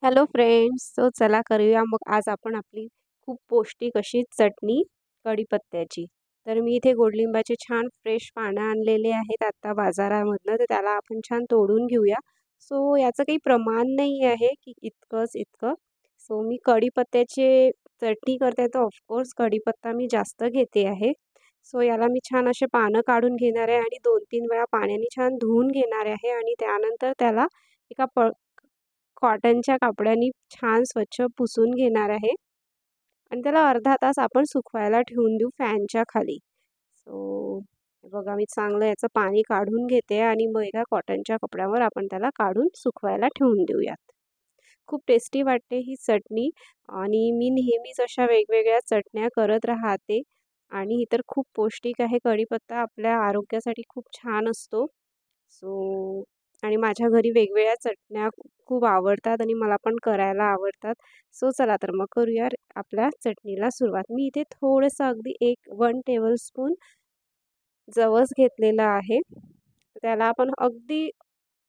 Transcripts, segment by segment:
Hello friends. चला करूया मग आज आपण आपली खूप पौष्टिक अशी चटणी कढीपत्त्याची. तर मी इथे गोडलिंबाचे छान फ्रेश पानं आणलेले आहेत आत्ता बाजारामधनं, तर त्याला आपण छान तोडून घेऊया. याचं काही प्रमाण नाही आहे की इतकंच इतकं. मी कढीपत्त्याचे चटणी करते तर ऑफकोर्स कढीपत्ता मी जास्त घेते आहे. याला मी छान असे पानं काढून घेणार आहे आणि 2-3 वेळा पाण्याने छान धुवून घेणार आहे आणि त्यानंतर त्याला एका कॉटनच्या कपड्याने छान स्वच्छ पुसून घेणार आहे आणि त्याला अर्धा तास आपण सुकवायला ठेवून देऊ फॅनच्या खाली. बघा मी चांगलं याचं पाणी काढून घेते आणि मग एका कॉटनच्या कपड्यावर आपण त्याला काढून सुकवायला ठेवून देऊयात. खूप टेस्टी वाटते ही चटणी आणि मी नेहमीच अशा वेगवेगळ्या चटण्या करत राहते आणि ही तर खूप पौष्टिक आहे. कढीपत्ता आपल्या आरोग्यासाठी खूप छान असतो. आणि माझ्या घरी वेगवेगळ्या चटण्या खूप आवडतात आणि मला पण करायला आवडतात. चला तर मग करूया आपल्या चटणीला सुरुवात. मी इथे थोडंसं अगदी 1 टेबलस्पून जवस घेतलेला आहे. त्याला आपण अगदी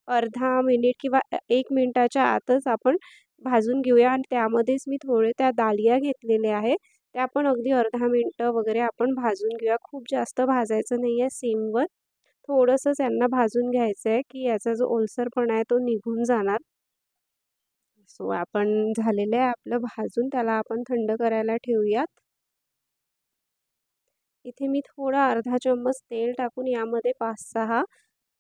अर्धा मिनिट किंवा 1 मिनिटाच्या आतच आपण भाजून घेऊया आणि त्यामध्येच मी थोडे त्या डालिया घेतलेल्या आहे. त्या पण अगदी अर्धा मिनिटं वगैरे आपण भाजून घेऊया. खूप जास्त भाजायचं नाही आहे सिमवर. थोडंसंच यांना भाजून घ्यायचं आहे की याचा जो ओलसरपणा आहे तो निघून जाणार. आपण झालेलं आहे आपलं भाजून, त्याला आपण थंड करायला ठेवूयात. इथे मी थोडा अर्धा चम्मच तेल टाकून यामध्ये 5-6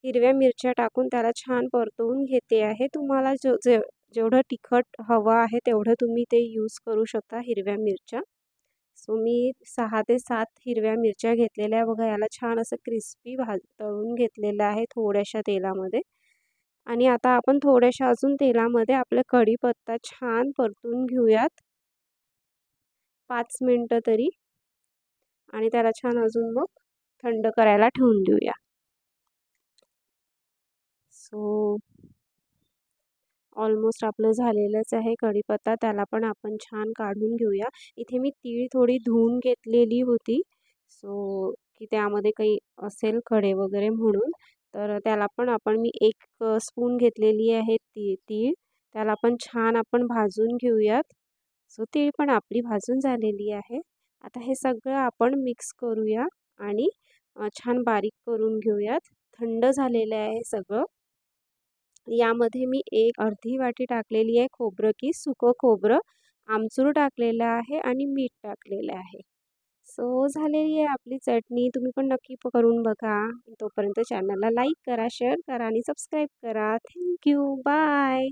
हिरव्या मिरच्या टाकून त्याला छान परतवून घेते आहे. तुम्हाला जेवढं तिखट हवं आहे तेवढं तुम्ही ते यूज करू शकता हिरव्या मिरच्या. मी 6 ते 7 हिरव्या मिरच्या घेतलेल्या बघा. याला छान असं क्रिस्पी तळून घेतलेलं आहे थोड्याशा तेलामध्ये. आणि आता आपण थोड्याशा अजून तेलामध्ये आपला कढीपत्ता छान परतून घेऊयात 5 मिनिटं तरी आणि त्याला छान अजून मग थंड करायला ठेवून देऊया. ऑलमोस्ट आपलं झालेलंच आहे कढीपत्ता. त्याला पण आपण छान काढून घेऊया. इथे मी तीळ थोडी धुवून घेतलेली होती की त्यामध्ये काही असेल खडे वगैरे म्हणून. तर त्याला पण मी 1 स्पून घेतलेली आहे तीळ. त्याला पण छान आपण भाजून घेऊयात. तीळ पण आपली भाजून झालेली आहे. आता हे सगळं आपण मिक्स करूया आणि छान बारीक करून घेऊयात. थंड झालेलं आहे हे सगळं. यामध्ये मी अर्धी वाटी टाकलेली आहे खोबरं सुकं खोबरं, आमचूर टाकलेलं आहे आणि मीठ टाकलेलं आहे. झालेली आहे आपली चटणी. तुम्ही पण नक्की करून बघा. तोपर्यंत चॅनलला लाईक करा, शेअर करा आणि सबस्क्राईब करा. Thank you. बाय.